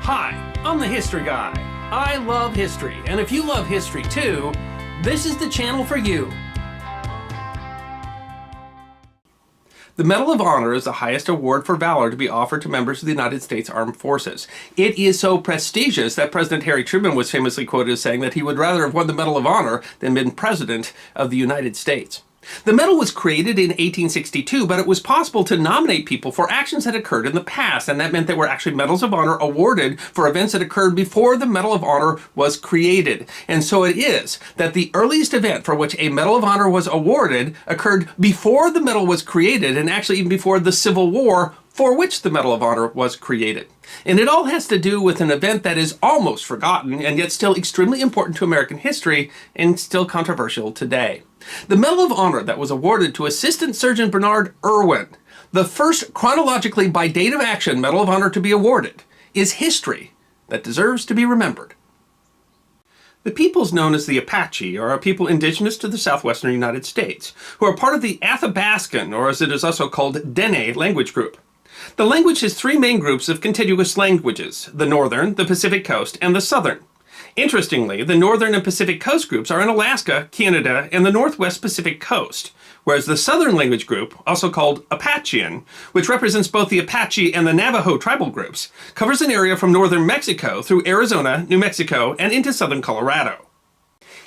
Hi, I'm the History Guy. I love history, and if you love history too, this is the channel for you. The Medal of Honor is the highest award for valor to be offered to members of the United States Armed Forces. It is so prestigious that President Harry Truman was famously quoted as saying that he would rather have won the Medal of Honor than been President of the United States. The medal was created in 1862, but it was possible to nominate people for actions that occurred in the past, and that meant there were actually Medals of Honor awarded for events that occurred before the Medal of Honor was created. And so it is that the earliest event for which a Medal of Honor was awarded occurred before the medal was created, and actually even before the Civil War for which the Medal of Honor was created. And it all has to do with an event that is almost forgotten and yet still extremely important to American history and still controversial today. The Medal of Honor that was awarded to Assistant Surgeon Bernard Irwin, the first chronologically by date of action Medal of Honor to be awarded, is history that deserves to be remembered. The peoples known as the Apache are a people indigenous to the southwestern United States, who are part of the Athabascan, or as it is also called, Dene language group. The language has three main groups of contiguous languages: the Northern, the Pacific Coast, and the Southern. Interestingly, the Northern and Pacific Coast groups are in Alaska, Canada, and the Northwest Pacific Coast, whereas the Southern language group, also called Apachean, which represents both the Apache and the Navajo tribal groups, covers an area from northern Mexico through Arizona, New Mexico, and into southern Colorado.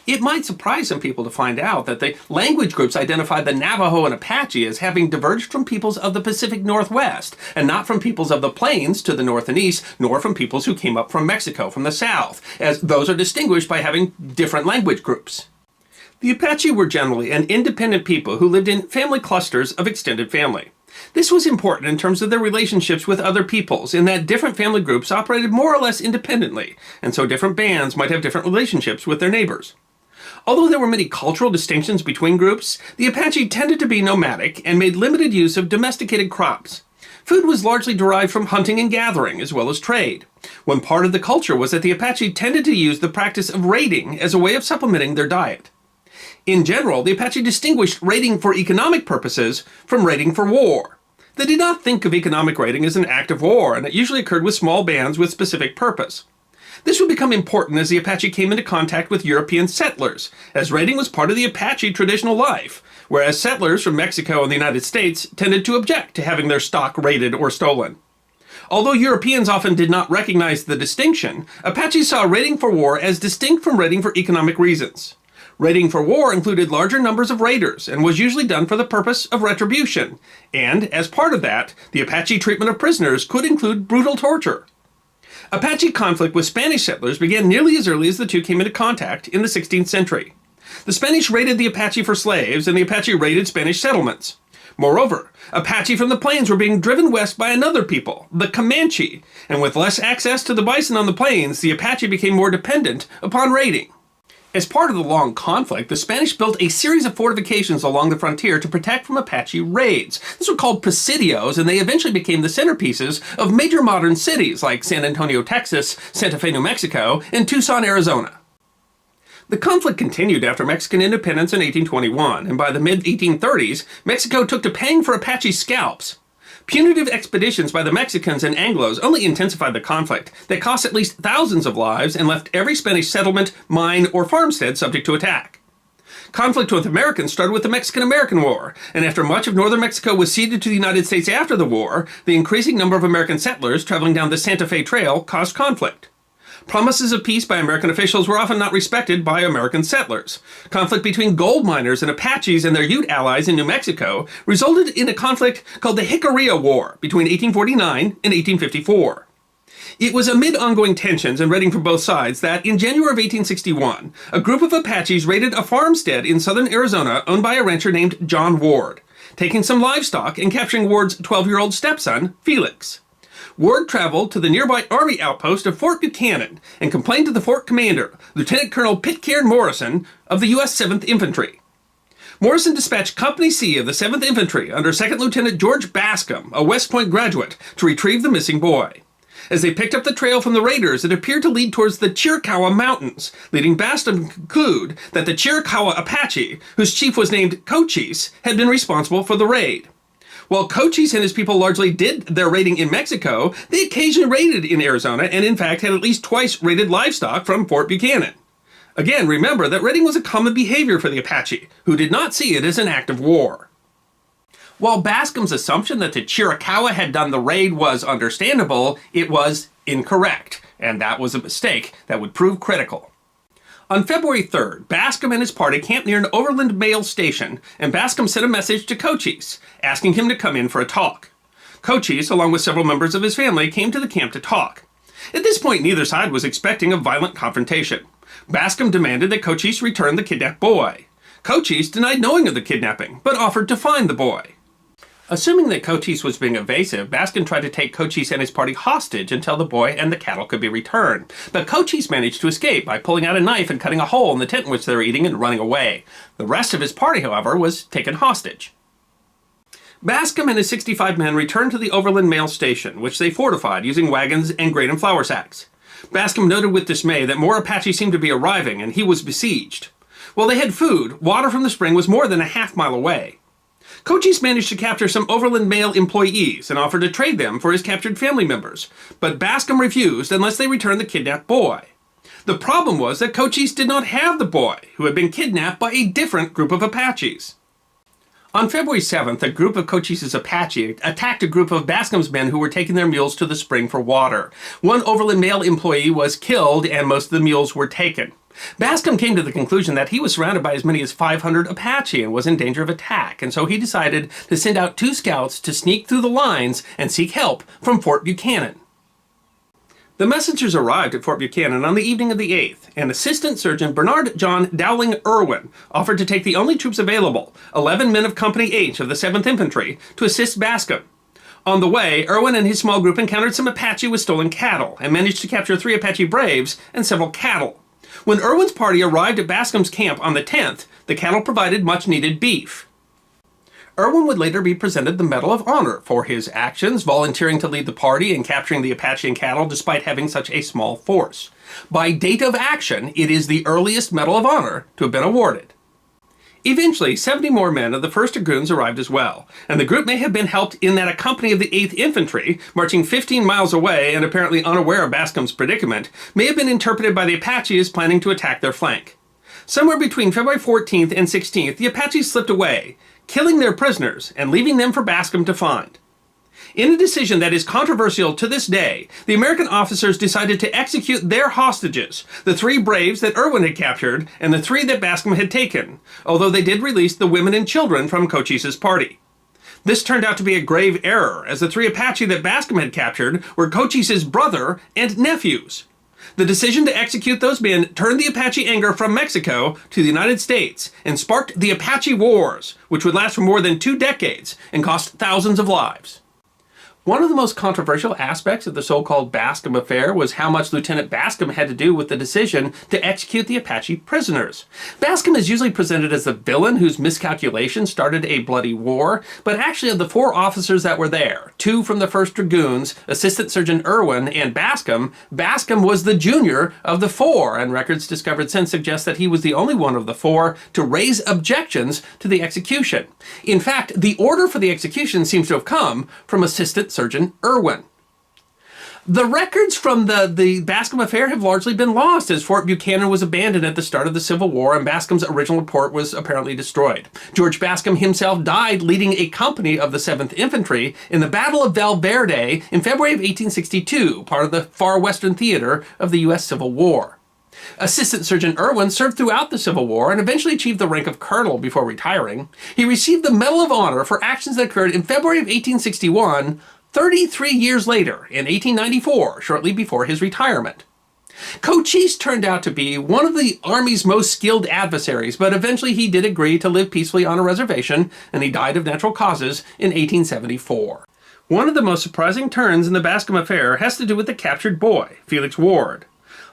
It might surprise some people to find out that the language groups identify the Navajo and Apache as having diverged from peoples of the Pacific Northwest, and not from peoples of the plains to the north and east, nor from peoples who came up from Mexico from the south, as those are distinguished by having different language groups. The Apache were generally an independent people who lived in family clusters of extended family. This was important in terms of their relationships with other peoples, in that different family groups operated more or less independently, and so different bands might have different relationships with their neighbors. Although there were many cultural distinctions between groups, the Apache tended to be nomadic and made limited use of domesticated crops. Food was largely derived from hunting and gathering, as well as trade. One part of the culture was that the Apache tended to use the practice of raiding as a way of supplementing their diet. In general, the Apache distinguished raiding for economic purposes from raiding for war. They did not think of economic raiding as an act of war, and it usually occurred with small bands with specific purpose. This would become important as the Apache came into contact with European settlers, as raiding was part of the Apache traditional life, whereas settlers from Mexico and the United States tended to object to having their stock raided or stolen. Although Europeans often did not recognize the distinction, Apaches saw raiding for war as distinct from raiding for economic reasons. Raiding for war included larger numbers of raiders and was usually done for the purpose of retribution, and as part of that, the Apache treatment of prisoners could include brutal torture. Apache conflict with Spanish settlers began nearly as early as the two came into contact in the 16th century. The Spanish raided the Apache for slaves, and the Apache raided Spanish settlements. Moreover, Apache from the plains were being driven west by another people, the Comanche, and with less access to the bison on the plains, the Apache became more dependent upon raiding. As part of the long conflict, the Spanish built a series of fortifications along the frontier to protect from Apache raids. These were called presidios, and they eventually became the centerpieces of major modern cities like San Antonio, Texas, Santa Fe, New Mexico, and Tucson, Arizona. The conflict continued after Mexican independence in 1821, and by the mid-1830s, Mexico took to paying for Apache scalps. Punitive expeditions by the Mexicans and Anglos only intensified the conflict that cost at least thousands of lives and left every Spanish settlement, mine, or farmstead subject to attack. Conflict with Americans started with the Mexican-American War, and after much of northern Mexico was ceded to the United States after the war, the increasing number of American settlers traveling down the Santa Fe Trail caused conflict. Promises of peace by American officials were often not respected by American settlers. Conflict between gold miners and Apaches and their Ute allies in New Mexico resulted in a conflict called the Jicarilla War between 1849 and 1854. It was amid ongoing tensions and raiding from both sides that, in January of 1861, a group of Apaches raided a farmstead in southern Arizona owned by a rancher named John Ward, taking some livestock and capturing Ward's 12-year-old stepson, Felix. Ward traveled to the nearby Army outpost of Fort Buchanan and complained to the fort commander, Lieutenant Colonel Pitcairn Morrison of the U.S. 7th Infantry. Morrison dispatched Company C of the 7th Infantry under 2nd Lieutenant George Bascom, a West Point graduate, to retrieve the missing boy. As they picked up the trail from the raiders, it appeared to lead towards the Chiricahua Mountains, leading Bascom to conclude that the Chiricahua Apache, whose chief was named Cochise, had been responsible for the raid. While Cochise and his people largely did their raiding in Mexico, they occasionally raided in Arizona and in fact had at least twice raided livestock from Fort Buchanan. Again, remember that raiding was a common behavior for the Apache, who did not see it as an act of war. While Bascom's assumption that the Chiricahua had done the raid was understandable, it was incorrect, and that was a mistake that would prove critical. On February 3rd, Bascom and his party camped near an overland mail station, and Bascom sent a message to Cochise, asking him to come in for a talk. Cochise, along with several members of his family, came to the camp to talk. At this point, neither side was expecting a violent confrontation. Bascom demanded that Cochise return the kidnapped boy. Cochise denied knowing of the kidnapping, but offered to find the boy. Assuming that Cochise was being evasive, Bascom tried to take Cochise and his party hostage until the boy and the cattle could be returned. But Cochise managed to escape by pulling out a knife and cutting a hole in the tent in which they were eating and running away. The rest of his party, however, was taken hostage. Bascom and his 65 men returned to the overland mail station, which they fortified using wagons and grain and flour sacks. Bascom noted with dismay that more Apache seemed to be arriving, and he was besieged. While they had food, water from the spring was more than a half-mile away. Cochise managed to capture some overland mail employees and offered to trade them for his captured family members, but Bascom refused unless they returned the kidnapped boy. The problem was that Cochise did not have the boy, who had been kidnapped by a different group of Apaches. On February 7th, a group of Cochise's Apache attacked a group of Bascom's men who were taking their mules to the spring for water. One overland mail employee was killed and most of the mules were taken. Bascom came to the conclusion that he was surrounded by as many as 500 Apache and was in danger of attack, and so he decided to send out 2 scouts to sneak through the lines and seek help from Fort Buchanan. The messengers arrived at Fort Buchanan on the evening of the 8th, and Assistant Surgeon Bernard John Dowling Irwin offered to take the only troops available, 11 men of Company H of the 7th Infantry, to assist Bascom. On the way, Irwin and his small group encountered some Apache with stolen cattle and managed to capture 3 Apache braves and several cattle. When Irwin's party arrived at Bascom's camp on the 10th, the cattle provided much-needed beef. Irwin would later be presented the Medal of Honor for his actions, volunteering to lead the party and capturing the Apache and cattle despite having such a small force. By date of action, it is the earliest Medal of Honor to have been awarded. Eventually, 70 more men of the 1st Dragoons arrived as well, and the group may have been helped in that a company of the 8th Infantry, marching 15 miles away and apparently unaware of Bascom's predicament, may have been interpreted by the Apache as planning to attack their flank. Somewhere between February 14th and 16th, the Apaches slipped away, killing their prisoners and leaving them for Bascom to find. In a decision that is controversial to this day, the American officers decided to execute their hostages, the 3 braves that Irwin had captured and the 3 that Bascom had taken, although they did release the women and children from Cochise's party. This turned out to be a grave error, as the 3 Apache that Bascom had captured were Cochise's brother and nephews. The decision to execute those men turned the Apache anger from Mexico to the United States and sparked the Apache Wars, which would last for more than 2 decades and cost thousands of lives. One of the most controversial aspects of the so-called Bascom affair was how much Lieutenant Bascom had to do with the decision to execute the Apache prisoners. Bascom is usually presented as the villain whose miscalculation started a bloody war, but actually of the 4 officers that were there, 2 from the 1st Dragoons, Assistant Surgeon Irwin, and Bascom, Bascom was the junior of the 4, and records discovered since suggest that he was the only one of the 4 to raise objections to the execution. In fact, the order for the execution seems to have come from Assistant Surgeon Irwin. The records from the Bascom affair have largely been lost, as Fort Buchanan was abandoned at the start of the Civil War and Bascom's original report was apparently destroyed. George Bascom himself died leading a company of the 7th Infantry in the Battle of Valverde in February of 1862, part of the far western theater of the U.S. Civil War. Assistant Surgeon Irwin served throughout the Civil War and eventually achieved the rank of colonel before retiring. He received the Medal of Honor for actions that occurred in February of 1861, 33 years later, in 1894, shortly before his retirement. Cochise turned out to be one of the Army's most skilled adversaries, but eventually he did agree to live peacefully on a reservation, and he died of natural causes in 1874. One of the most surprising turns in the Bascom affair has to do with the captured boy, Felix Ward.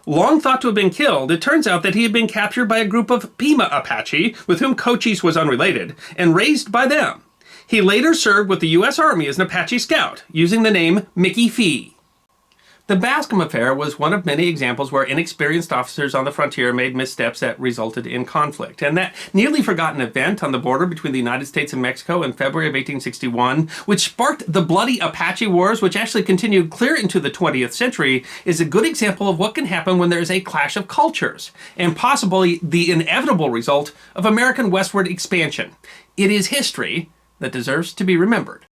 Long thought to have been killed, it turns out that he had been captured by a group of Pima Apache, with whom Cochise was unrelated, and raised by them. He later served with the U.S. Army as an Apache scout, using the name Mickey Fee. The Bascom Affair was one of many examples where inexperienced officers on the frontier made missteps that resulted in conflict. And that nearly forgotten event on the border between the United States and Mexico in February of 1861, which sparked the bloody Apache Wars, which actually continued clear into the 20th century, is a good example of what can happen when there's a clash of cultures, and possibly the inevitable result of American westward expansion. It is history that deserves to be remembered.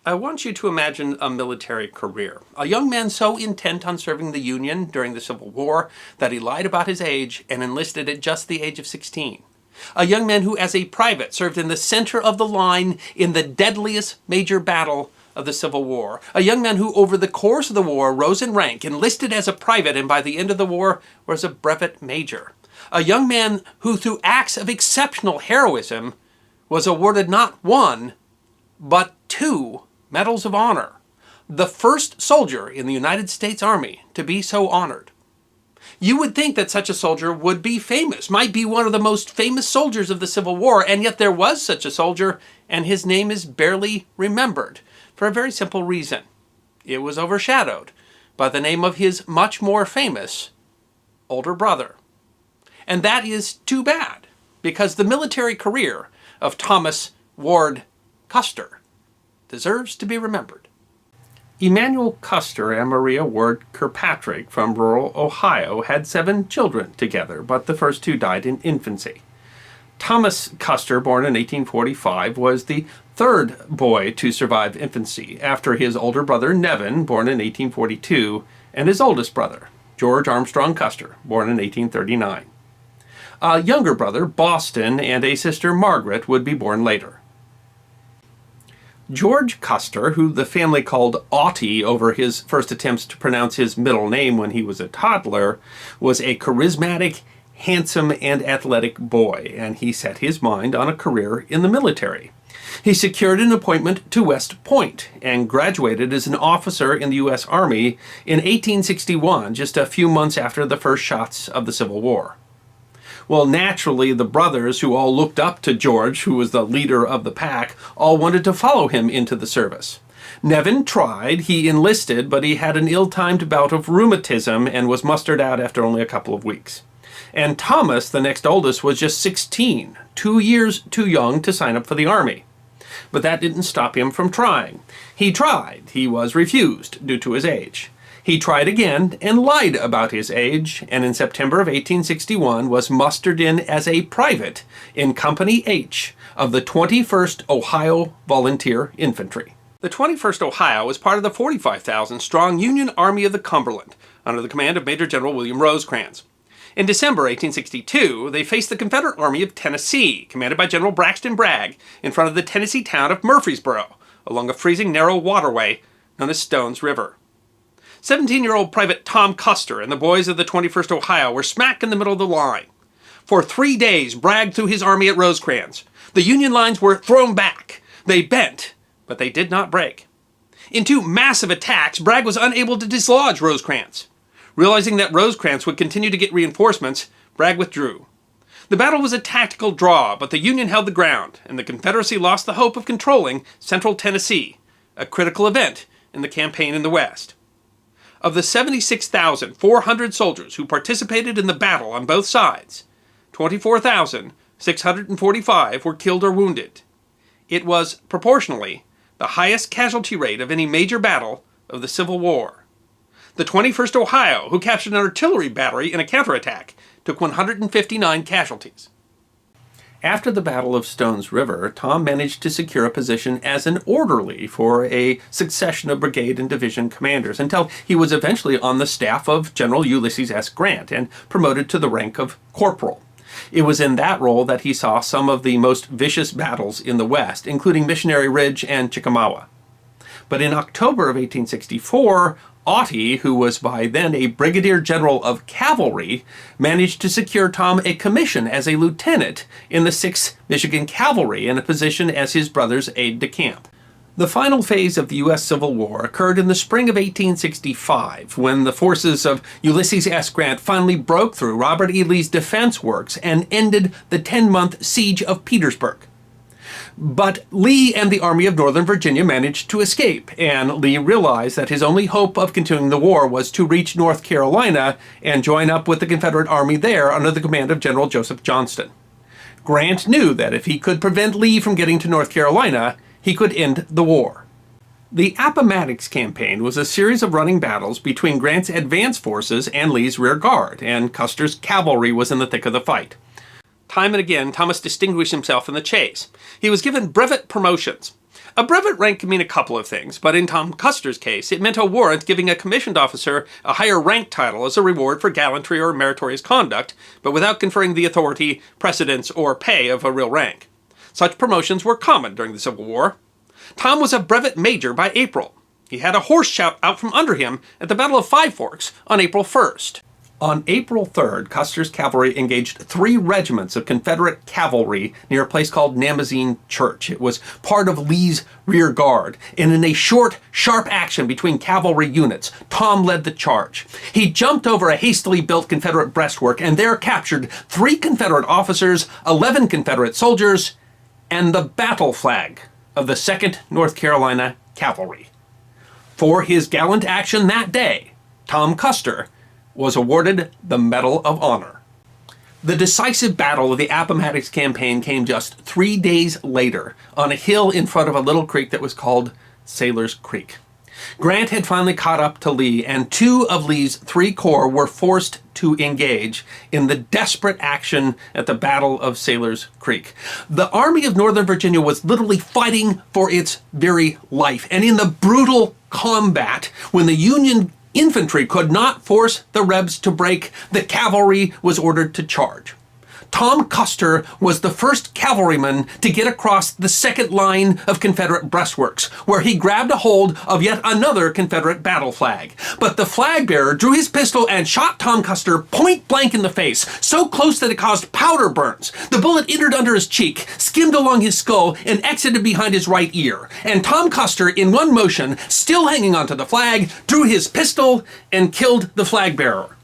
I want you to imagine a military career. A young man so intent on serving the Union during the Civil War that he lied about his age and enlisted at just the age of 16. A young man who, as a private, served in the center of the line in the deadliest major battle of the Civil War. A young man who, over the course of the war, rose in rank, enlisted as a private, and by the end of the war was a brevet major. A young man who, through acts of exceptional heroism, was awarded not one, but 2 Medals of Honor, the first soldier in the United States Army to be so honored. You would think that such a soldier would be famous, might be one of the most famous soldiers of the Civil War, and yet there was such a soldier, and his name is barely remembered, for a very simple reason. It was overshadowed by the name of his much more famous older brother. And that is too bad, because the military career of Thomas Ward Custer deserves to be remembered. Emanuel Custer and Maria Ward Kirkpatrick from rural Ohio had 7 children together, but the first 2 died in infancy. Thomas Custer, born in 1845, was the 3rd boy to survive infancy, after his older brother Nevin, born in 1842, and his oldest brother, George Armstrong Custer, born in 1839. A younger brother, Boston, and a sister, Margaret, would be born later. George Custer, who the family called Autty over his first attempts to pronounce his middle name when he was a toddler, was a charismatic, handsome, and athletic boy, and he set his mind on a career in the military. He secured an appointment to West Point and graduated as an officer in the U.S. Army in 1861, just a few months after the first shots of the Civil War. Well, naturally, the brothers, who all looked up to George, who was the leader of the pack, all wanted to follow him into the service. Nevin tried, he enlisted, but he had an ill-timed bout of rheumatism and was mustered out after only a couple of weeks. And Thomas, the next oldest, was just 16, 2 years too young to sign up for the Army. But that didn't stop him from trying. He tried. He was refused due to his age. He tried again and lied about his age, and in September of 1861 was mustered in as a private in Company H of the 21st Ohio Volunteer Infantry. The 21st Ohio was part of the 45,000-strong Union Army of the Cumberland, under the command of Major General William Rosecrans. In December 1862, they faced the Confederate Army of Tennessee, commanded by General Braxton Bragg, in front of the Tennessee town of Murfreesboro, along a freezing narrow waterway known as Stone's River. 17-year-old Private Tom Custer and the boys of the 21st Ohio were smack in the middle of the line. For 3 days, Bragg threw his army at Rosecrans. The Union lines were thrown back. They bent, but they did not break. In 2 massive attacks, Bragg was unable to dislodge Rosecrans. Realizing that Rosecrans would continue to get reinforcements, Bragg withdrew. The battle was a tactical draw, but the Union held the ground, and the Confederacy lost the hope of controlling central Tennessee, a critical event in the campaign in the West. Of the 76,400 soldiers who participated in the battle on both sides, 24,645 were killed or wounded. It was, proportionally, the highest casualty rate of any major battle of the Civil War. The 21st Ohio, who captured an artillery battery in a counterattack, took 159 casualties. After the Battle of Stone's River, Tom managed to secure a position as an orderly for a succession of brigade and division commanders until he was eventually on the staff of General Ulysses S. Grant and promoted to the rank of corporal. It was in that role that he saw some of the most vicious battles in the West, including Missionary Ridge and Chickamauga. But in October of 1864, Autty, who was by then a brigadier general of cavalry, managed to secure Tom a commission as a lieutenant in the 6th Michigan Cavalry and a position as his brother's aide-de-camp. The final phase of the U.S. Civil War occurred in the spring of 1865, when the forces of Ulysses S. Grant finally broke through Robert E. Lee's defense works and ended the 10-month siege of Petersburg. But Lee and the Army of Northern Virginia managed to escape, and Lee realized that his only hope of continuing the war was to reach North Carolina and join up with the Confederate Army there under the command of General Joseph Johnston. Grant knew that if he could prevent Lee from getting to North Carolina, he could end the war. The Appomattox Campaign was a series of running battles between Grant's advance forces and Lee's rear guard, and Custer's cavalry was in the thick of the fight. Time and again, Thomas distinguished himself in the chase. He was given brevet promotions. A brevet rank can mean a couple of things, but in Tom Custer's case, it meant a warrant giving a commissioned officer a higher rank title as a reward for gallantry or meritorious conduct, but without conferring the authority, precedence, or pay of a real rank. Such promotions were common during the Civil War. Tom was a brevet major by April. He had a horse shout out from under him at the Battle of Five Forks on April 1st. On April 3rd, Custer's cavalry engaged 3 regiments of Confederate cavalry near a place called Namazine Church. It was part of Lee's rear guard, and in a short, sharp action between cavalry units, Tom led the charge. He jumped over a hastily built Confederate breastwork and there captured 3 Confederate officers, 11 Confederate soldiers, and the battle flag of the 2nd North Carolina Cavalry. For his gallant action that day, Tom Custer was awarded the Medal of Honor. The decisive battle of the Appomattox Campaign came just 3 days later on a hill in front of a little creek that was called Sailor's Creek. Grant had finally caught up to Lee, and 2 of Lee's 3 corps were forced to engage in the desperate action at the Battle of Sailor's Creek. The Army of Northern Virginia was literally fighting for its very life, and in the brutal combat, when the Union infantry could not force the Rebs to break, the cavalry was ordered to charge. Tom Custer was the first cavalryman to get across the second line of Confederate breastworks, where he grabbed a hold of yet another Confederate battle flag. But the flag bearer drew his pistol and shot Tom Custer point blank in the face, so close that it caused powder burns. The bullet entered under his cheek, skimmed along his skull, and exited behind his right ear. And Tom Custer, in one motion, still hanging onto the flag, drew his pistol and killed the flag bearer.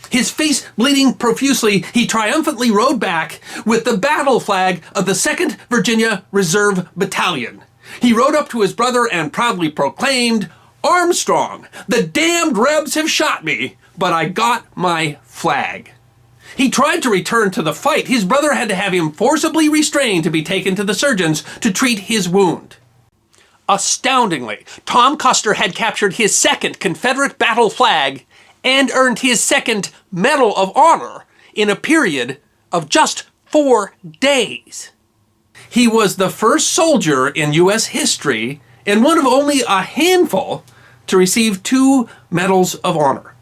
His face bleeding profusely, he triumphantly rode back with the battle flag of the 2nd Virginia Reserve Battalion. He rode up to his brother and proudly proclaimed, "Armstrong, the damned Rebs have shot me, but I got my flag." He tried to return to the fight. His brother had to have him forcibly restrained to be taken to the surgeons to treat his wound. Astoundingly, Tom Custer had captured his 2nd Confederate battle flag and earned his 2nd Medal of Honor in a period of just 4 days. He was the first soldier in U.S. history, and one of only a handful, to receive 2 Medals of Honor.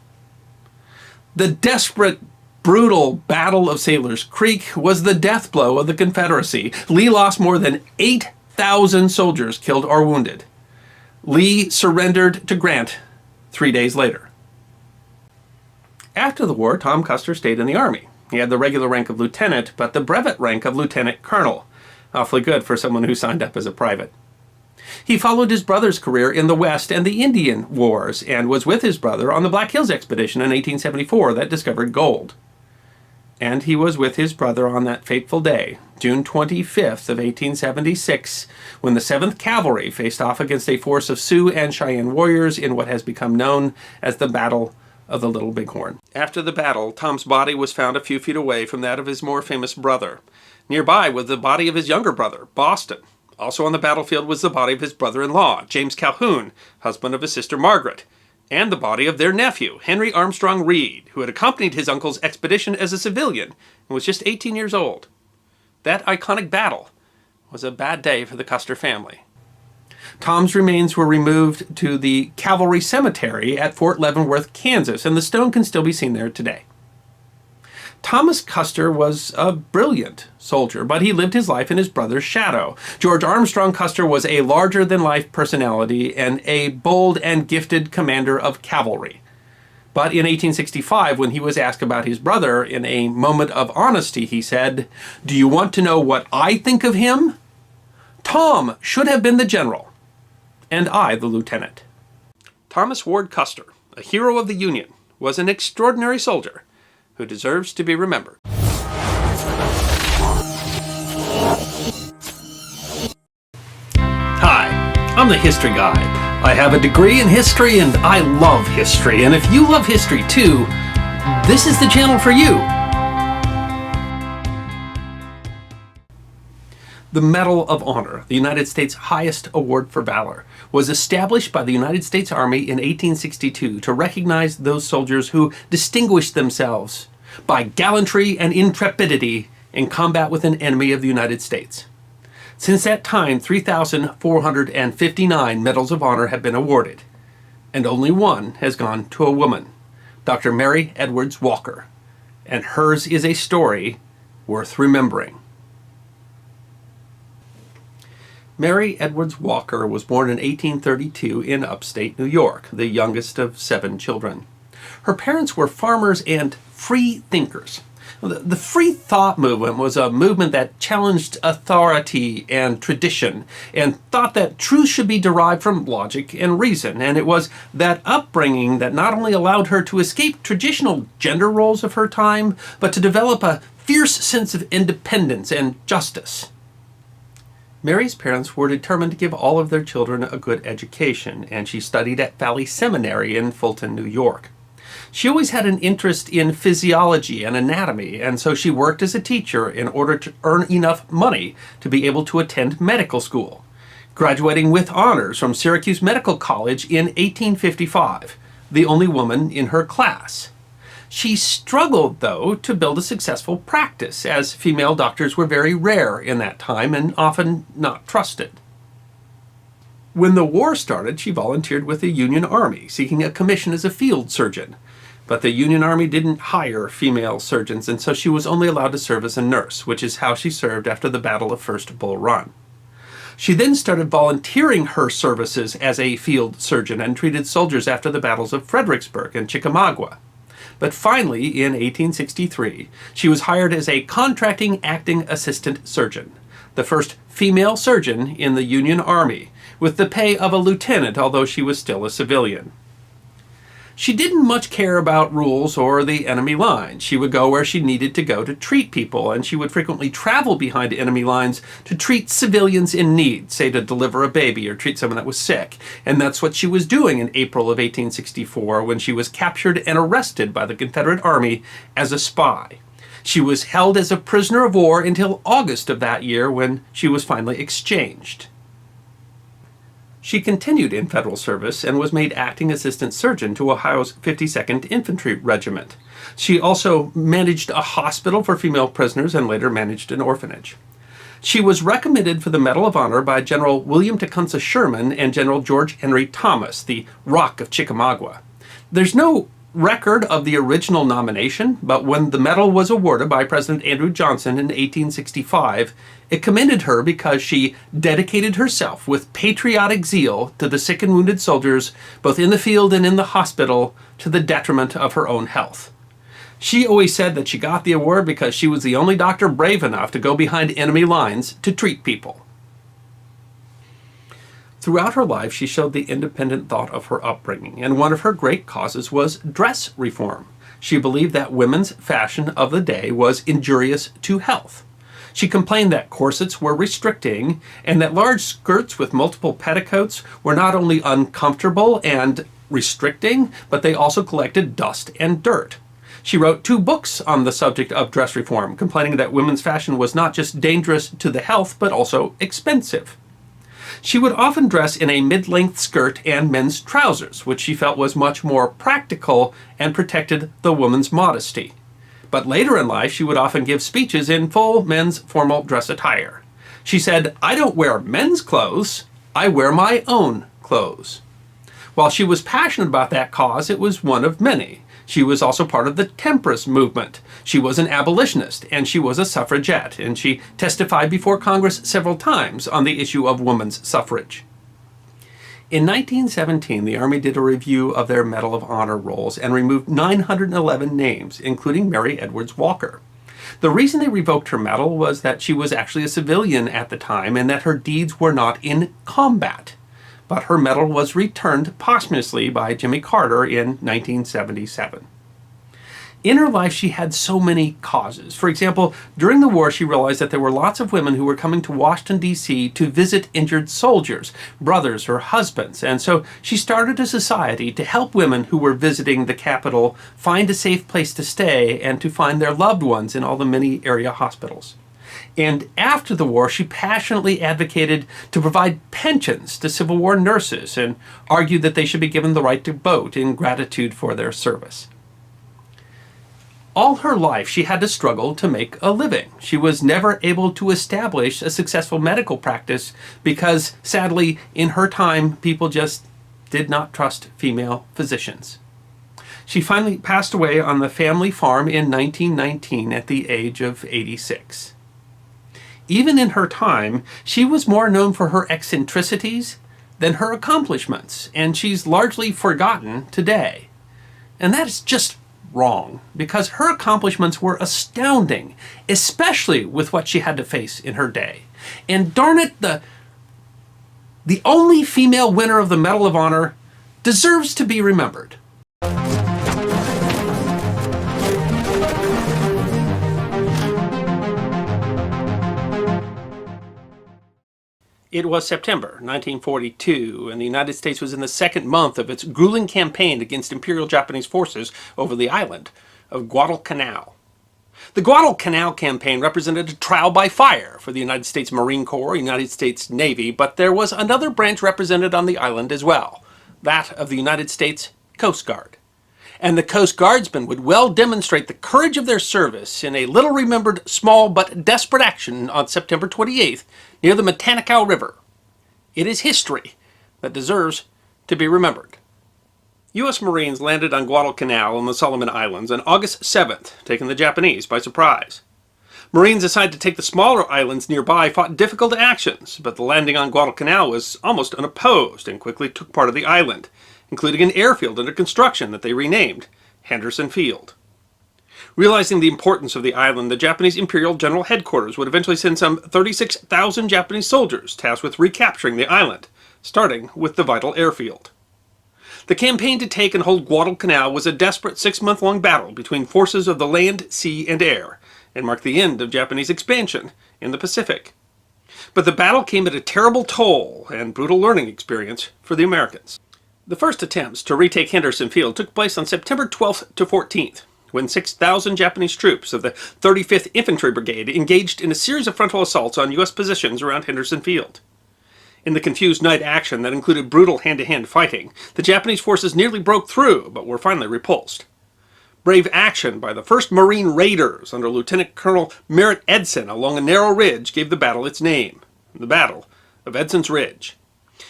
The desperate, brutal Battle of Sailor's Creek was the death blow of the Confederacy. Lee lost more than 8,000 soldiers killed or wounded. Lee surrendered to Grant 3 days later. After the war, Tom Custer stayed in the Army. He had the regular rank of lieutenant, but the brevet rank of lieutenant colonel. Awfully good for someone who signed up as a private. He followed his brother's career in the West and the Indian Wars, and was with his brother on the Black Hills expedition in 1874 that discovered gold. And he was with his brother on that fateful day, June 25th of 1876, when the 7th Cavalry faced off against a force of Sioux and Cheyenne warriors in what has become known as the Battle of the Little Bighorn. After the battle, Tom's body was found a few feet away from that of his more famous brother. Nearby was the body of his younger brother, Boston. Also on the battlefield was the body of his brother-in-law, James Calhoun, husband of his sister Margaret, and the body of their nephew, Henry Armstrong Reed, who had accompanied his uncle's expedition as a civilian and was just 18 years old. That iconic battle was a bad day for the Custer family. Tom's remains were removed to the Cavalry Cemetery at Fort Leavenworth, Kansas, and the stone can still be seen there today. Thomas Custer was a brilliant soldier, but he lived his life in his brother's shadow. George Armstrong Custer was a larger-than-life personality and a bold and gifted commander of cavalry. But in 1865, when he was asked about his brother, in a moment of honesty, he said, "Do you want to know what I think of him? Tom should have been the general, and I the lieutenant." Thomas Ward Custer, a hero of the Union, was an extraordinary soldier who deserves to be remembered. I'm the history guy. I have a degree in history and I love history. And if you love history too, this is the channel for you. The Medal of Honor, the United States' highest award for valor, was established by the United States Army in 1862 to recognize those soldiers who distinguished themselves by gallantry and intrepidity in combat with an enemy of the United States. Since that time, 3,459 Medals of Honor have been awarded, and only one has gone to a woman, Dr. Mary Edwards Walker, and hers is a story worth remembering. Mary Edwards Walker was born in 1832 in upstate New York, the youngest of 7 children. Her parents were farmers and free thinkers. The free thought movement was a movement that challenged authority and tradition and thought that truth should be derived from logic and reason. And it was that upbringing that not only allowed her to escape traditional gender roles of her time, but to develop a fierce sense of independence and justice. Mary's parents were determined to give all of their children a good education, and she studied at Valley Seminary in Fulton, New York. She always had an interest in physiology and anatomy, and so she worked as a teacher in order to earn enough money to be able to attend medical school, graduating with honors from Syracuse Medical College in 1855, the only woman in her class. She struggled, though, to build a successful practice, as female doctors were very rare in that time and often not trusted. When the war started, she volunteered with the Union Army, seeking a commission as a field surgeon. But the Union Army didn't hire female surgeons, and so she was only allowed to serve as a nurse, which is how she served after the Battle of First Bull Run. She then started volunteering her services as a field surgeon and treated soldiers after the battles of Fredericksburg and Chickamauga. But finally, in 1863, she was hired as a contracting acting assistant surgeon, the first female surgeon in the Union Army, with the pay of a lieutenant, although she was still a civilian. She didn't much care about rules or the enemy lines. She would go where she needed to go to treat people, and she would frequently travel behind enemy lines to treat civilians in need, say to deliver a baby or treat someone that was sick. And that's what she was doing in April of 1864 when she was captured and arrested by the Confederate Army as a spy. She was held as a prisoner of war until August of that year when she was finally exchanged. She continued in federal service and was made acting assistant surgeon to Ohio's 52nd Infantry Regiment. She also managed a hospital for female prisoners and later managed an orphanage. She was recommended for the Medal of Honor by General William Tecumseh Sherman and General George Henry Thomas, the Rock of Chickamauga. There's no record of the original nomination, but when the medal was awarded by President Andrew Johnson in 1865, it commended her because she dedicated herself with patriotic zeal to the sick and wounded soldiers, both in the field and in the hospital, to the detriment of her own health. She always said that she got the award because she was the only doctor brave enough to go behind enemy lines to treat people. Throughout her life, she showed the independent thought of her upbringing, and one of her great causes was dress reform. She believed that women's fashion of the day was injurious to health. She complained that corsets were restricting, and that large skirts with multiple petticoats were not only uncomfortable and restricting, but they also collected dust and dirt. She wrote 2 books on the subject of dress reform, complaining that women's fashion was not just dangerous to the health, but also expensive. She would often dress in a mid-length skirt and men's trousers, which she felt was much more practical and protected the woman's modesty. But later in life, she would often give speeches in full men's formal dress attire. She said, "I don't wear men's clothes, I wear my own clothes." While she was passionate about that cause, it was one of many. She was also part of the temperance movement. She was an abolitionist, and she was a suffragette, and she testified before Congress several times on the issue of women's suffrage. In 1917, the Army did a review of their Medal of Honor rolls and removed 911 names, including Mary Edwards Walker. The reason they revoked her medal was that she was actually a civilian at the time and that her deeds were not in combat. But her medal was returned posthumously by Jimmy Carter in 1977. In her life, she had so many causes. For example, during the war, she realized that there were lots of women who were coming to Washington, D.C. to visit injured soldiers, brothers or husbands. And so she started a society to help women who were visiting the capital find a safe place to stay and to find their loved ones in all the many area hospitals. And after the war, she passionately advocated to provide pensions to Civil War nurses and argued that they should be given the right to vote in gratitude for their service. All her life, she had to struggle to make a living. She was never able to establish a successful medical practice because, sadly, in her time, people just did not trust female physicians. She finally passed away on the family farm in 1919 at the age of 86. Even in her time, she was more known for her eccentricities than her accomplishments, and she's largely forgotten today. And that is just wrong, because her accomplishments were astounding, especially with what she had to face in her day. And darn it, the only female winner of the Medal of Honor deserves to be remembered. It was September 1942, and the United States was in the second month of its grueling campaign against Imperial Japanese forces over the island of Guadalcanal. The Guadalcanal campaign represented a trial by fire for the United States Marine Corps, United States Navy, but there was another branch represented on the island as well, that of the United States Coast Guard. And the Coast Guardsmen would well demonstrate the courage of their service in a little-remembered, small but desperate action on September 28th near the Matanikau River. It is history that deserves to be remembered. U.S. Marines landed on Guadalcanal in the Solomon Islands on August 7th, taking the Japanese by surprise. Marines assigned to take the smaller islands nearby fought difficult actions, but the landing on Guadalcanal was almost unopposed and quickly took part of the island, including an airfield under construction that they renamed Henderson Field. Realizing the importance of the island, the Japanese Imperial General Headquarters would eventually send some 36,000 Japanese soldiers tasked with recapturing the island, starting with the vital airfield. The campaign to take and hold Guadalcanal was a desperate 6-month-long battle between forces of the land, sea, and air, and marked the end of Japanese expansion in the Pacific. But the battle came at a terrible toll and brutal learning experience for the Americans. The first attempts to retake Henderson Field took place on September 12th to 14th, when 6,000 Japanese troops of the 35th Infantry Brigade engaged in a series of frontal assaults on U.S. positions around Henderson Field. In the confused night action that included brutal hand-to-hand fighting, the Japanese forces nearly broke through, but were finally repulsed. Brave action by the 1st Marine Raiders under Lieutenant Colonel Merritt Edson along a narrow ridge gave the battle its name, the Battle of Edson's Ridge.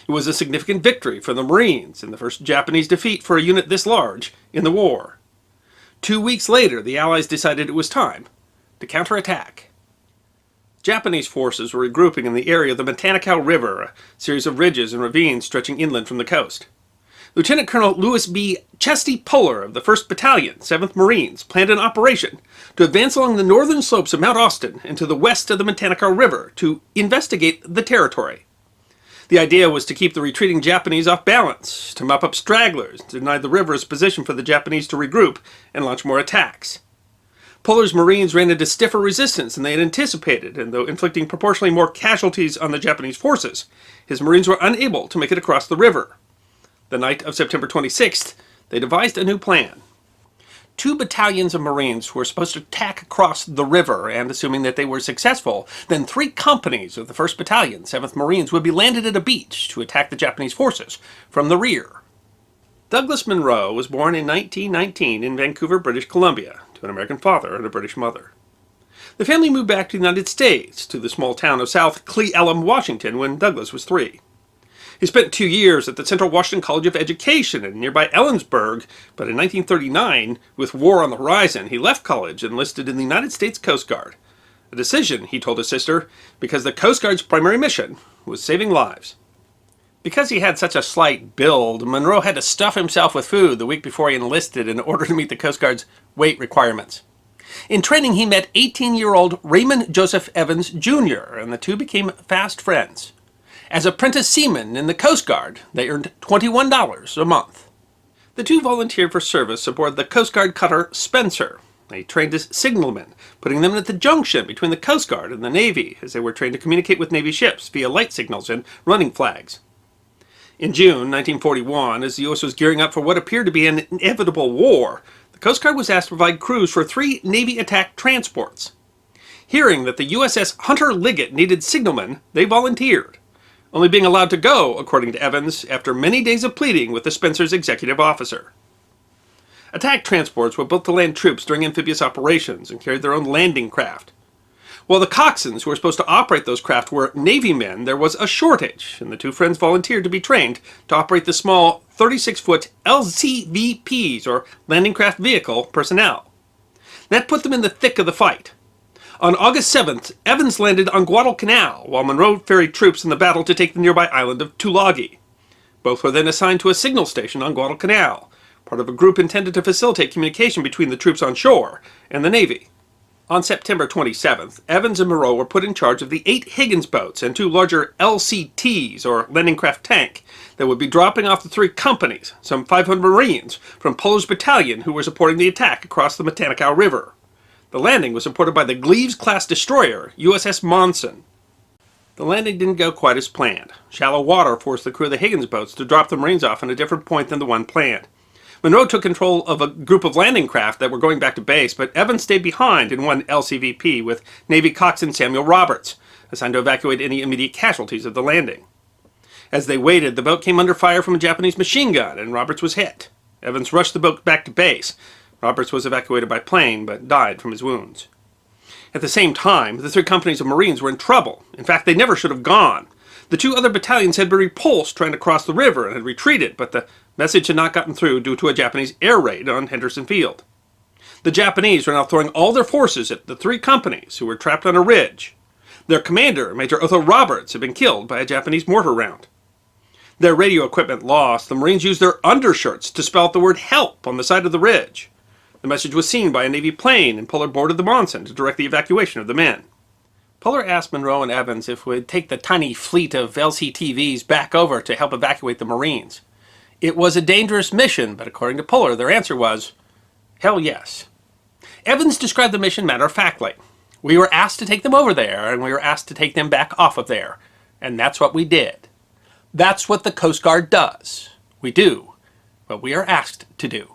It was a significant victory for the Marines and the first Japanese defeat for a unit this large in the war. 2 weeks later, the Allies decided it was time to counterattack. Japanese forces were regrouping in the area of the Matanikau River, a series of ridges and ravines stretching inland from the coast. Lieutenant Colonel Louis B. Chesty Puller of the 1st Battalion, 7th Marines, planned an operation to advance along the northern slopes of Mount Austin and to the west of the Matanikau River to investigate the territory. The idea was to keep the retreating Japanese off balance, to mop up stragglers, to deny the river's position for the Japanese to regroup and launch more attacks. Puller's Marines ran into stiffer resistance than they had anticipated, and though inflicting proportionally more casualties on the Japanese forces, his Marines were unable to make it across the river. The night of September 26th, they devised a new plan. 2 battalions of Marines were supposed to tack across the river, and assuming that they were successful, then 3 companies of the 1st Battalion, 7th Marines, would be landed at a beach to attack the Japanese forces from the rear. Douglas Munro was born in 1919 in Vancouver, British Columbia, to an American father and a British mother. The family moved back to the United States, to the small town of South Cle Elum, Washington, when Douglas was 3. He spent 2 years at the Central Washington College of Education in nearby Ellensburg, but in 1939, with war on the horizon, he left college and enlisted in the United States Coast Guard. A decision, he told his sister, because the Coast Guard's primary mission was saving lives. Because he had such a slight build, Munro had to stuff himself with food the week before he enlisted in order to meet the Coast Guard's weight requirements. In training, he met 18-year-old Raymond Joseph Evans, Jr., and the two became fast friends. As apprentice seamen in the Coast Guard, they earned $21 a month. The two volunteered for service aboard the Coast Guard cutter Spencer. They trained as signalmen, putting them at the junction between the Coast Guard and the Navy, as they were trained to communicate with Navy ships via light signals and running flags. In June 1941, as the U.S. was gearing up for what appeared to be an inevitable war, the Coast Guard was asked to provide crews for 3 Navy attack transports. Hearing that the USS Hunter Liggett needed signalmen, they volunteered, only being allowed to go, according to Evans, after many days of pleading with the Spencer's executive officer. Attack transports were built to land troops during amphibious operations and carried their own landing craft. While the coxswains who were supposed to operate those craft were Navy men, there was a shortage, and the two friends volunteered to be trained to operate the small 36-foot LCVPs, or Landing Craft Vehicle, personnel. That put them in the thick of the fight. On August 7th, Evans landed on Guadalcanal, while Munro ferried troops in the battle to take the nearby island of Tulagi. Both were then assigned to a signal station on Guadalcanal, part of a group intended to facilitate communication between the troops on shore and the Navy. On September 27th, Evans and Munro were put in charge of the 8 Higgins boats and 2 larger LCTs, or Landing Craft Tank, that would be dropping off the 3 companies, some 500 Marines, from Puller's battalion who were supporting the attack across the Matanikau River. The landing was supported by the Gleaves-class destroyer, USS Monson. The landing didn't go quite as planned. Shallow water forced the crew of the Higgins boats to drop the Marines off in a different point than the one planned. Munro took control of a group of landing craft that were going back to base, but Evans stayed behind in one LCVP with Navy coxswain Samuel Roberts, assigned to evacuate any immediate casualties of the landing. As they waited, the boat came under fire from a Japanese machine gun, and Roberts was hit. Evans rushed the boat back to base. Roberts was evacuated by plane, but died from his wounds. At the same time, the 3 companies of Marines were in trouble. In fact, they never should have gone. The 2 other battalions had been repulsed trying to cross the river and had retreated, but the message had not gotten through due to a Japanese air raid on Henderson Field. The Japanese were now throwing all their forces at the 3 companies, who were trapped on a ridge. Their commander, Major Otho Roberts, had been killed by a Japanese mortar round. Their radio equipment lost, the Marines used their undershirts to spell out the word "help" on the side of the ridge. The message was seen by a Navy plane, and Puller boarded the Monson to direct the evacuation of the men. Puller asked Munro and Evans if we'd take the tiny fleet of LCTVs back over to help evacuate the Marines. It was a dangerous mission, but according to Puller, their answer was, hell yes. Evans described the mission matter-of-factly. We were asked to take them over there, and we were asked to take them back off of there. And that's what we did. That's what the Coast Guard does. We do what we are asked to do.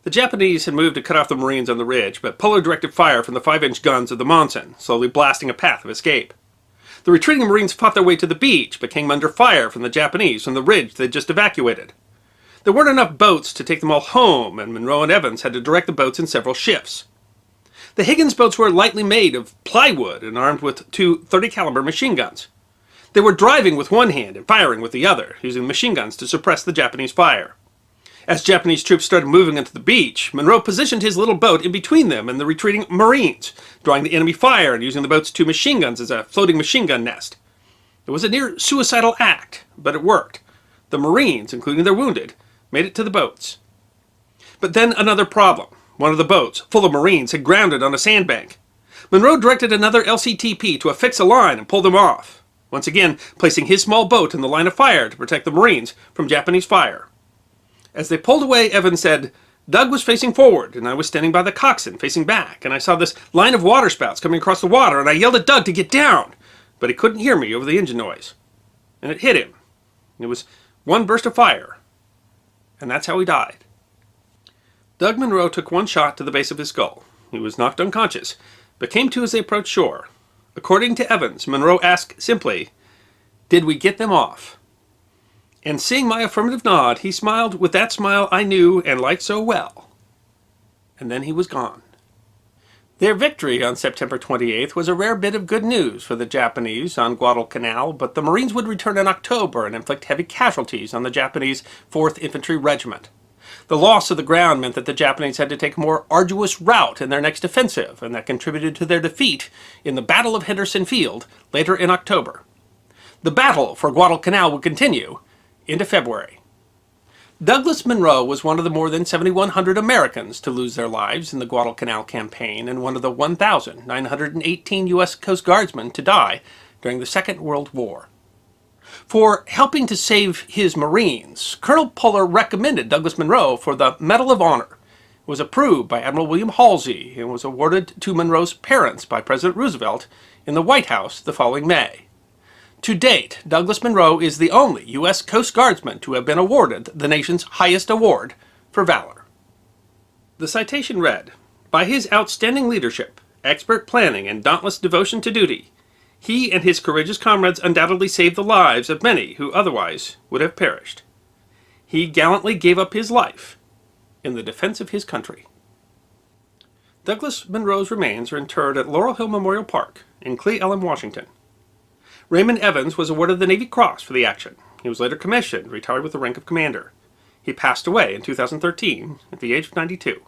The Japanese had moved to cut off the Marines on the ridge, but Puller directed fire from the 5-inch guns of the Monson, slowly blasting a path of escape. The retreating Marines fought their way to the beach, but came under fire from the Japanese from the ridge they'd just evacuated. There weren't enough boats to take them all home, and Munro and Evans had to direct the boats in several shifts. The Higgins boats were lightly made of plywood and armed with 2 .30-caliber machine guns. They were driving with one hand and firing with the other, using machine guns to suppress the Japanese fire. As Japanese troops started moving onto the beach, Munro positioned his little boat in between them and the retreating Marines, drawing the enemy fire and using the boat's 2 machine guns as a floating machine gun nest. It was a near-suicidal act, but it worked. The Marines, including their wounded, made it to the boats. But then another problem. One of the boats, full of Marines, had grounded on a sandbank. Munro directed another LCTP to affix a line and pull them off, once again placing his small boat in the line of fire to protect the Marines from Japanese fire. As they pulled away, Evans said, Doug was facing forward, and I was standing by the coxswain, facing back, and I saw this line of waterspouts coming across the water, and I yelled at Doug to get down, but he couldn't hear me over the engine noise. And it hit him. It was one burst of fire, and that's how he died. Doug Munro took one shot to the base of his skull. He was knocked unconscious, but came to as they approached shore. According to Evans, Munro asked simply, "Did we get them off?" And seeing my affirmative nod, he smiled with that smile I knew and liked so well. And then he was gone. Their victory on September 28th was a rare bit of good news for the Japanese on Guadalcanal, but the Marines would return in October and inflict heavy casualties on the Japanese 4th Infantry Regiment. The loss of the ground meant that the Japanese had to take a more arduous route in their next offensive, and that contributed to their defeat in the Battle of Henderson Field later in October. The battle for Guadalcanal would continue into February. Douglas Munro was one of the more than 7,100 Americans to lose their lives in the Guadalcanal campaign and one of the 1,918 U.S. Coast Guardsmen to die during the Second World War. For helping to save his Marines, Colonel Puller recommended Douglas Munro for the Medal of Honor. It was approved by Admiral William Halsey and was awarded to Munro's parents by President Roosevelt in the White House the following May. To date, Douglas Munro is the only U.S. Coast Guardsman to have been awarded the nation's highest award for valor. The citation read, "By his outstanding leadership, expert planning, and dauntless devotion to duty, he and his courageous comrades undoubtedly saved the lives of many who otherwise would have perished. He gallantly gave up his life in the defense of his country." Douglas Munro's remains are interred at Laurel Hill Memorial Park in Cle Elum, Washington. Raymond Evans was awarded the Navy Cross for the action. He was later commissioned, retired with the rank of commander. He passed away in 2013 at the age of 92.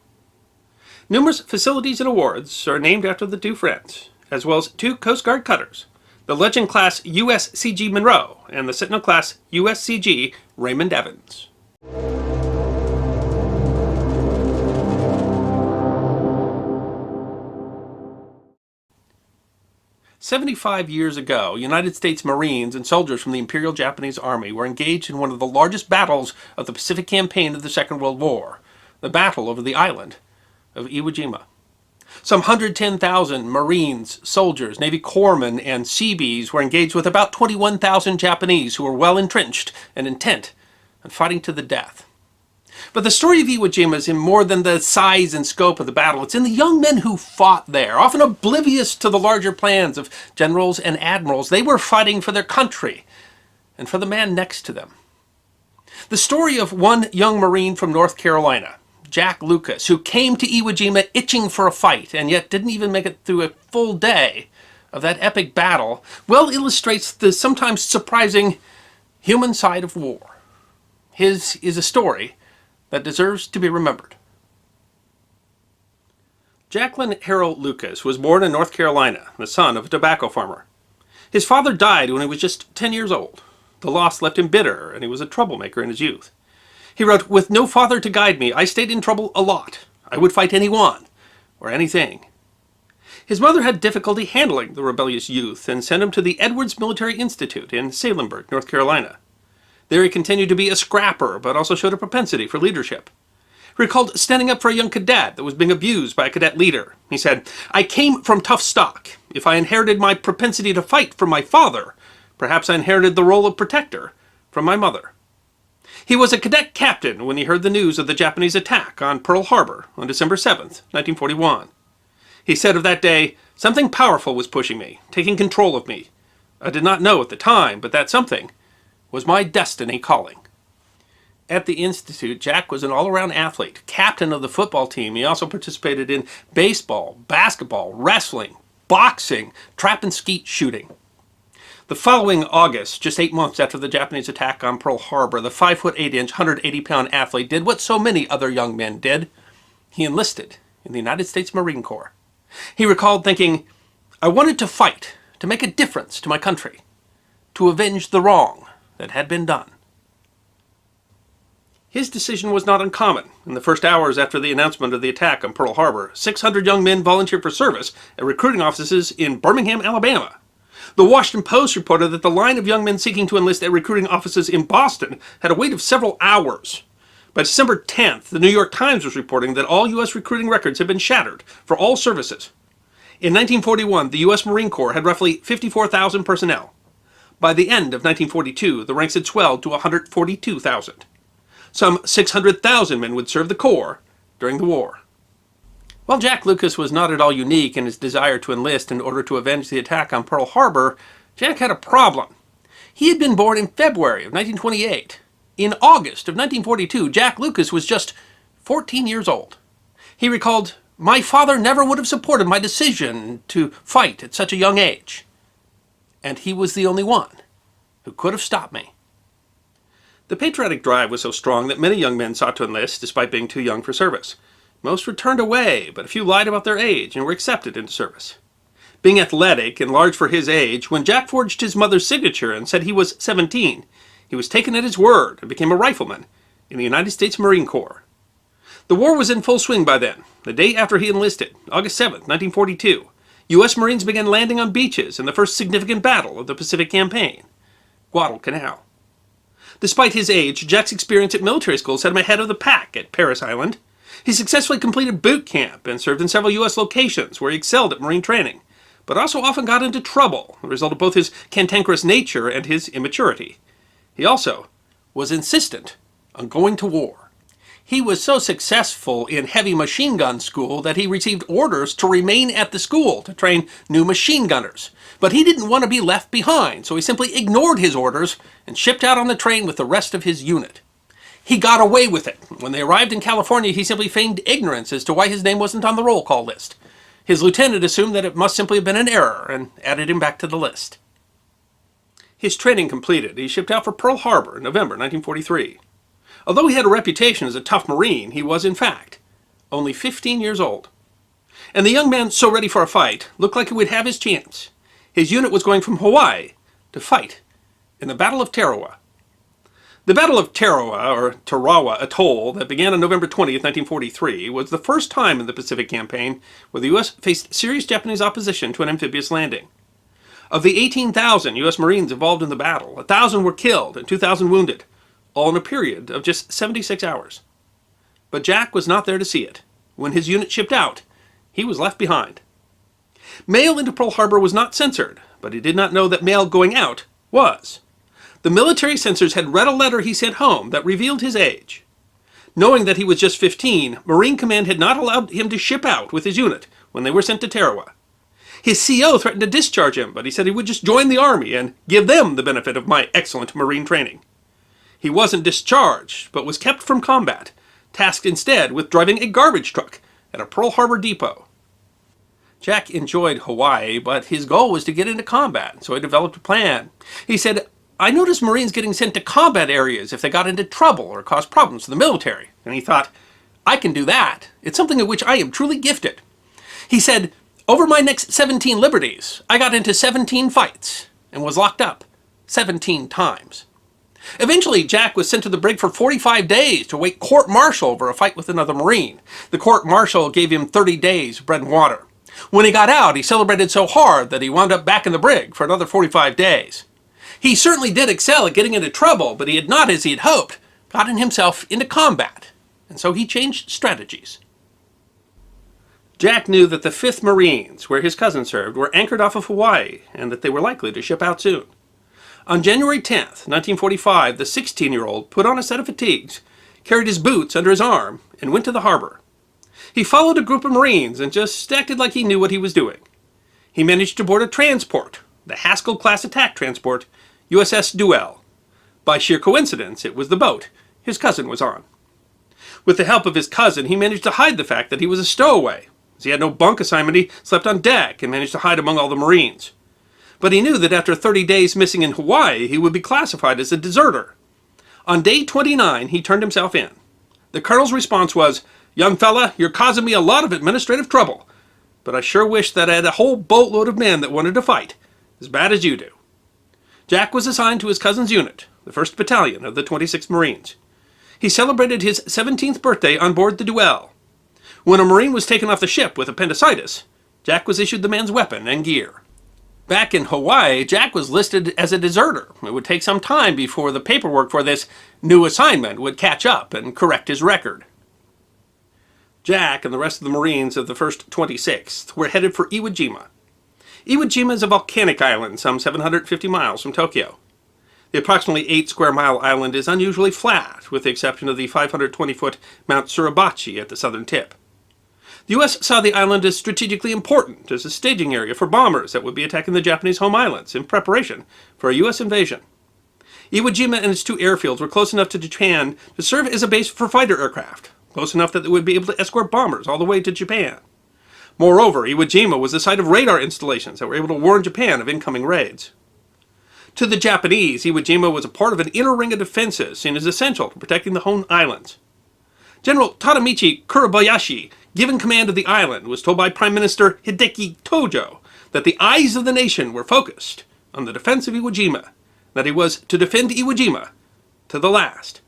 Numerous facilities and awards are named after the two friends, as well as two Coast Guard cutters, the Legend Class USCG Munro and the Sentinel Class USCG Raymond Evans. "75 years ago, United States Marines and soldiers from the Imperial Japanese Army were engaged in one of the largest battles of the Pacific Campaign of the Second World War, the battle over the island of Iwo Jima. Some 110,000 Marines, soldiers, Navy corpsmen, and Seabees were engaged with about 21,000 Japanese who were well entrenched and intent on fighting to the death. But the story of Iwo Jima is in more than the size and scope of the battle. It's in the young men who fought there, often oblivious to the larger plans of generals and admirals. They were fighting for their country and for the man next to them. The story of one young Marine from North Carolina, Jack Lucas, who came to Iwo Jima itching for a fight and yet didn't even make it through a full day of that epic battle, well illustrates the sometimes surprising human side of war. His is a story that deserves to be remembered. Jacqueline Harold Lucas was born in North Carolina, the son of a tobacco farmer. His father died when he was just 10 years old. The loss left him bitter, and he was a troublemaker in his youth. He wrote, "With no father to guide me, I stayed in trouble a lot. I would fight anyone or anything." His mother had difficulty handling the rebellious youth and sent him to the Edwards Military Institute in Salemburg, North Carolina. There he continued to be a scrapper, but also showed a propensity for leadership. He recalled standing up for a young cadet that was being abused by a cadet leader. He said, "I came from tough stock. If I inherited my propensity to fight from my father, perhaps I inherited the role of protector from my mother." He was a cadet captain when he heard the news of the Japanese attack on Pearl Harbor on December 7th, 1941. He said of that day, "Something powerful was pushing me, taking control of me. I did not know at the time, but that something was my destiny calling." At the Institute, Jack was an all-around athlete, captain of the football team. He also participated in baseball, basketball, wrestling, boxing, trap and skeet shooting. The following August, just 8 months after the Japanese attack on Pearl Harbor, the 5'8", 180-pound athlete did what so many other young men did. He enlisted in the United States Marine Corps. He recalled thinking, "I wanted to fight, to make a difference to my country, to avenge the wrong that had been done." His decision was not uncommon. In the first hours after the announcement of the attack on Pearl Harbor, 600 young men volunteered for service at recruiting offices in Birmingham, Alabama. The Washington Post reported that the line of young men seeking to enlist at recruiting offices in Boston had a wait of several hours. By December 10th, the New York Times was reporting that all U.S. recruiting records had been shattered for all services. In 1941, the U.S. Marine Corps had roughly 54,000 personnel. By the end of 1942, the ranks had swelled to 142,000. Some 600,000 men would serve the Corps during the war. While Jack Lucas was not at all unique in his desire to enlist in order to avenge the attack on Pearl Harbor, Jack had a problem. He had been born in February of 1928. In August of 1942, Jack Lucas was just 14 years old. He recalled, "My father never would have supported my decision to fight at such a young age. And he was the only one who could have stopped me." The patriotic drive was so strong that many young men sought to enlist despite being too young for service. Most were turned away, but a few lied about their age and were accepted into service. Being athletic and large for his age, when Jack forged his mother's signature and said he was 17, he was taken at his word and became a rifleman in the United States Marine Corps. The war was in full swing by then. The day after he enlisted, August 7th, 1942, U.S. Marines began landing on beaches in the first significant battle of the Pacific Campaign. Guadalcanal. Despite his age, Jack's experience at military school set him ahead of the pack at Parris Island. He successfully completed boot camp and served in several U.S. locations where he excelled at Marine training, but also often got into trouble, the result of both his cantankerous nature and his immaturity. He also was insistent on going to war. He was so successful in heavy machine gun school that he received orders to remain at the school to train new machine gunners. But he didn't want to be left behind, so he simply ignored his orders and shipped out on the train with the rest of his unit. He got away with it. When they arrived in California, he simply feigned ignorance as to why his name wasn't on the roll call list. His lieutenant assumed that it must simply have been an error and added him back to the list. His training completed, he shipped out for Pearl Harbor in November 1943. Although he had a reputation as a tough Marine, he was, in fact, only 15 years old. And the young man, so ready for a fight, looked like he would have his chance. His unit was going from Hawaii to fight in the Battle of Tarawa. The Battle of Tarawa, or Tarawa Atoll, that began on November 20th, 1943, was the first time in the Pacific Campaign where the U.S. faced serious Japanese opposition to an amphibious landing. Of the 18,000 U.S. Marines involved in the battle, 1,000 were killed and 2,000 wounded, all in a period of just 76 hours. But Jack was not there to see it. When his unit shipped out, he was left behind. Mail into Pearl Harbor was not censored, but he did not know that mail going out was. The military censors had read a letter he sent home that revealed his age. Knowing that he was just 15, Marine Command had not allowed him to ship out with his unit when they were sent to Tarawa. His CO threatened to discharge him, but he said he would just join the Army and give them the benefit of my excellent Marine training. He wasn't discharged, but was kept from combat, tasked instead with driving a garbage truck at a Pearl Harbor depot. Jack enjoyed Hawaii, but his goal was to get into combat, so he developed a plan. He said, "I noticed Marines getting sent to combat areas if they got into trouble or caused problems to the military." And he thought, "I can do that. It's something at which I am truly gifted." He said, "Over my next 17 liberties, I got into 17 fights and was locked up 17 times. Eventually, Jack was sent to the brig for 45 days to await court-martial over a fight with another Marine. The court-martial gave him 30 days of bread and water. When he got out, he celebrated so hard that he wound up back in the brig for another 45 days. He certainly did excel at getting into trouble, but he had not, as he had hoped, gotten himself into combat, and so he changed strategies. Jack knew that the 5th Marines, where his cousin served, were anchored off of Hawaii, and that they were likely to ship out soon. On January 10th, 1945, the 16-year-old put on a set of fatigues, carried his boots under his arm, and went to the harbor. He followed a group of Marines and just acted like he knew what he was doing. He managed to board a transport, the Haskell-class attack transport, USS Duell. By sheer coincidence, it was the boat his cousin was on. With the help of his cousin, he managed to hide the fact that he was a stowaway. As he had no bunk assignment, he slept on deck and managed to hide among all the Marines. But he knew that after 30 days missing in Hawaii, he would be classified as a deserter. On day 29, he turned himself in. The colonel's response was, "Young fella, you're causing me a lot of administrative trouble, but I sure wish that I had a whole boatload of men that wanted to fight, as bad as you do." Jack was assigned to his cousin's unit, the 1st Battalion of the 26th Marines. He celebrated his 17th birthday on board the Duell. When a Marine was taken off the ship with appendicitis, Jack was issued the man's weapon and gear. Back in Hawaii, Jack was listed as a deserter. It would take some time before the paperwork for this new assignment would catch up and correct his record. Jack and the rest of the Marines of the 1st 26th were headed for Iwo Jima. Iwo Jima is a volcanic island some 750 miles from Tokyo. The approximately 8-square-mile island is unusually flat, with the exception of the 520-foot Mount Suribachi at the southern tip. The U.S. saw the island as strategically important as a staging area for bombers that would be attacking the Japanese home islands in preparation for a U.S. invasion. Iwo Jima and its 2 airfields were close enough to Japan to serve as a base for fighter aircraft, close enough that they would be able to escort bombers all the way to Japan. Moreover, Iwo Jima was the site of radar installations that were able to warn Japan of incoming raids. To the Japanese, Iwo Jima was a part of an inner ring of defenses seen as essential to protecting the home islands. General Tadamichi Kuribayashi, given command of the island, was told by Prime Minister Hideki Tojo that the eyes of the nation were focused on the defense of Iwo Jima, that he was to defend Iwo Jima to the last.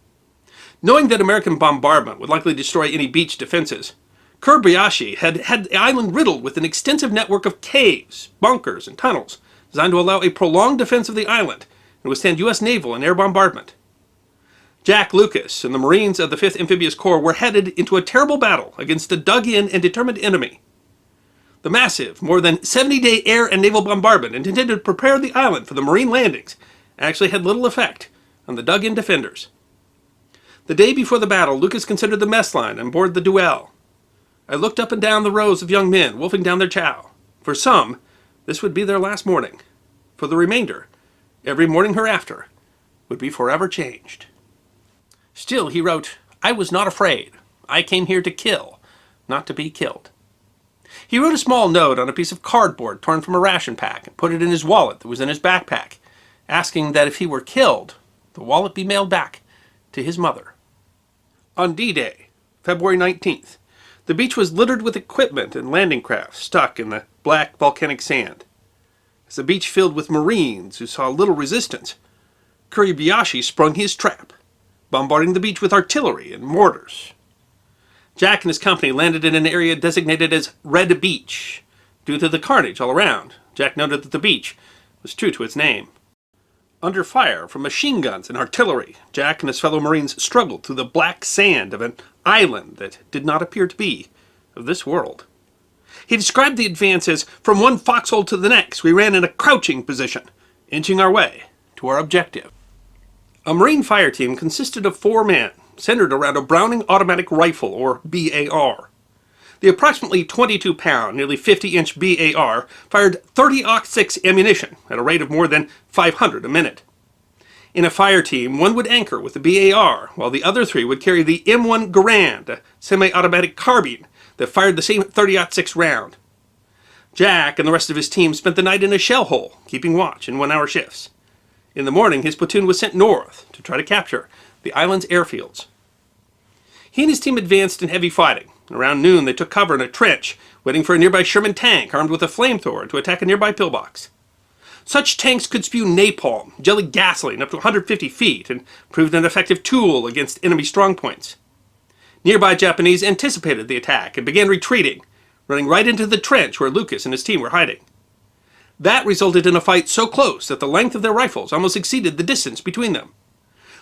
Knowing that American bombardment would likely destroy any beach defenses, Kuribayashi had the island riddled with an extensive network of caves, bunkers, and tunnels designed to allow a prolonged defense of the island and withstand U.S. naval and air bombardment. Jack Lucas and the Marines of the 5th Amphibious Corps were headed into a terrible battle against a dug-in and determined enemy. The massive, more than 70-day air and naval bombardment intended to prepare the island for the Marine landings actually had little effect on the dug-in defenders. The day before the battle, Lucas considered the mess line on board the Duel. I looked up and down the rows of young men wolfing down their chow. For some, this would be their last morning. For the remainder, every morning hereafter would be forever changed. Still, he wrote, "I was not afraid. I came here to kill, not to be killed." He wrote a small note on a piece of cardboard torn from a ration pack and put it in his wallet that was in his backpack, asking that if he were killed, the wallet be mailed back to his mother. On D-Day, February 19th, the beach was littered with equipment and landing craft stuck in the black volcanic sand. As the beach filled with Marines who saw little resistance, Kuribayashi sprung his trap, bombarding the beach with artillery and mortars. Jack and his company landed in an area designated as Red Beach. Due to the carnage all around, Jack noted that the beach was true to its name. Under fire from machine guns and artillery, Jack and his fellow Marines struggled through the black sand of an island that did not appear to be of this world. He described the advance as, "From one foxhole to the next, we ran in a crouching position, inching our way to our objective." A Marine fire team consisted of 4 men, centered around a Browning automatic rifle, or BAR. The approximately 22-pound, nearly 50-inch BAR fired 30-06 ammunition at a rate of more than 500 a minute. In a fire team, one would anchor with the BAR, while the other 3 would carry the M1 Garand, a semi-automatic carbine that fired the same 30-06 round. Jack and the rest of his team spent the night in a shell hole, keeping watch in 1-hour shifts. In the morning, his platoon was sent north to try to capture the island's airfields. He and his team advanced in heavy fighting. Around noon, they took cover in a trench, waiting for a nearby Sherman tank armed with a flamethrower to attack a nearby pillbox. Such tanks could spew napalm, jelly gasoline up to 150 feet, and proved an effective tool against enemy strongpoints. Nearby Japanese anticipated the attack and began retreating, running right into the trench where Lucas and his team were hiding. That resulted in a fight so close that the length of their rifles almost exceeded the distance between them.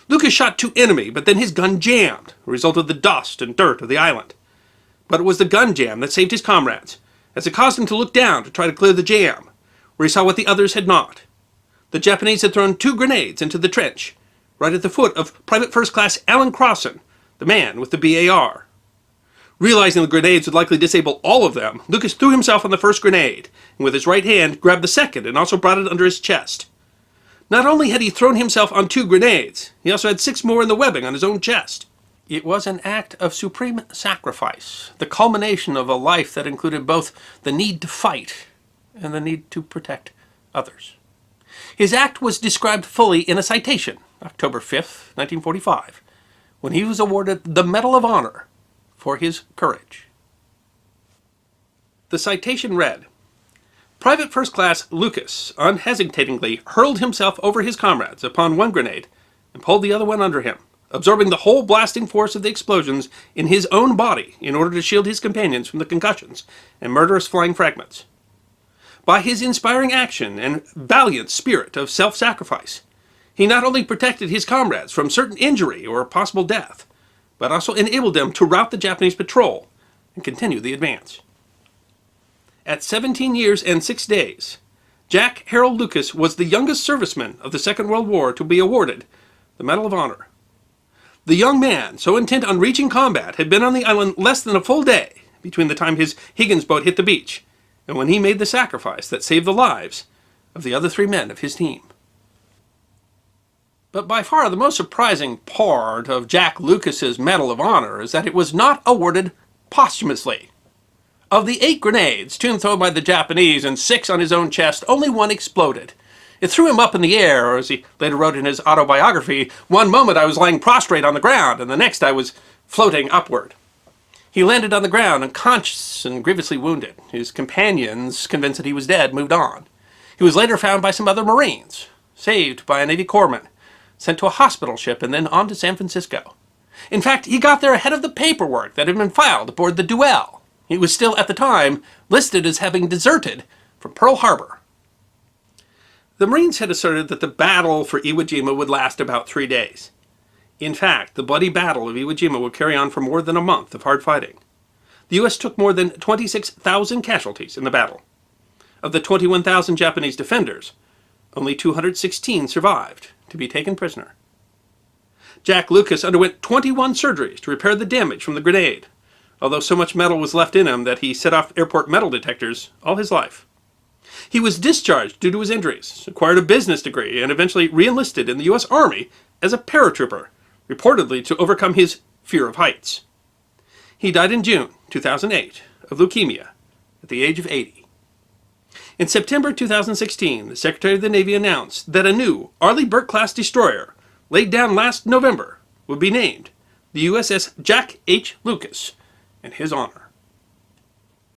Lucas shot 2 enemy, but then his gun jammed, a result of the dust and dirt of the island. But it was the gun jam that saved his comrades, as it caused him to look down to try to clear the jam, where he saw what the others had not. The Japanese had thrown 2 grenades into the trench, right at the foot of Private First Class Alan Crossan, the man with the BAR. Realizing the grenades would likely disable all of them, Lucas threw himself on the first grenade, and with his right hand grabbed the second and also brought it under his chest. Not only had he thrown himself on 2 grenades, he also had 6 more in the webbing on his own chest. It was an act of supreme sacrifice, the culmination of a life that included both the need to fight and the need to protect others. His act was described fully in a citation, October 5th, 1945, when he was awarded the Medal of Honor for his courage. The citation read, "Private First Class Lucas unhesitatingly hurled himself over his comrades upon one grenade and pulled the other one under him, absorbing the whole blasting force of the explosions in his own body in order to shield his companions from the concussions and murderous flying fragments. By his inspiring action and valiant spirit of self-sacrifice, he not only protected his comrades from certain injury or possible death, but also enabled them to rout the Japanese patrol and continue the advance." At 17 years and 6 days, Jack Harold Lucas was the youngest serviceman of the Second World War to be awarded the Medal of Honor. The young man, so intent on reaching combat, had been on the island less than a full day between the time his Higgins boat hit the beach and when he made the sacrifice that saved the lives of the other 3 men of his team. But by far the most surprising part of Jack Lucas's Medal of Honor is that it was not awarded posthumously. Of the 8 grenades, 2 thrown by the Japanese and 6 on his own chest, only 1 exploded. It threw him up in the air, or as he later wrote in his autobiography, "One moment I was lying prostrate on the ground, and the next I was floating upward." He landed on the ground unconscious and grievously wounded. His companions, convinced that he was dead, moved on. He was later found by some other Marines, saved by a Navy corpsman, sent to a hospital ship, and then on to San Francisco. In fact, he got there ahead of the paperwork that had been filed aboard the Duel. He was still, at the time, listed as having deserted from Pearl Harbor. The Marines had asserted that the battle for Iwo Jima would last about 3 days. In fact, the bloody Battle of Iwo Jima would carry on for more than a month of hard fighting. The U.S. took more than 26,000 casualties in the battle. Of the 21,000 Japanese defenders, only 216 survived to be taken prisoner. Jack Lucas underwent 21 surgeries to repair the damage from the grenade, although so much metal was left in him that he set off airport metal detectors all his life. He was discharged due to his injuries, acquired a business degree, and eventually re-enlisted in the U.S. Army as a paratrooper, reportedly to overcome his fear of heights. He died in June 2008 of leukemia at the age of 80. In September 2016, the Secretary of the Navy announced that a new Arleigh Burke-class destroyer, laid down last November, would be named the USS Jack H. Lucas in his honor.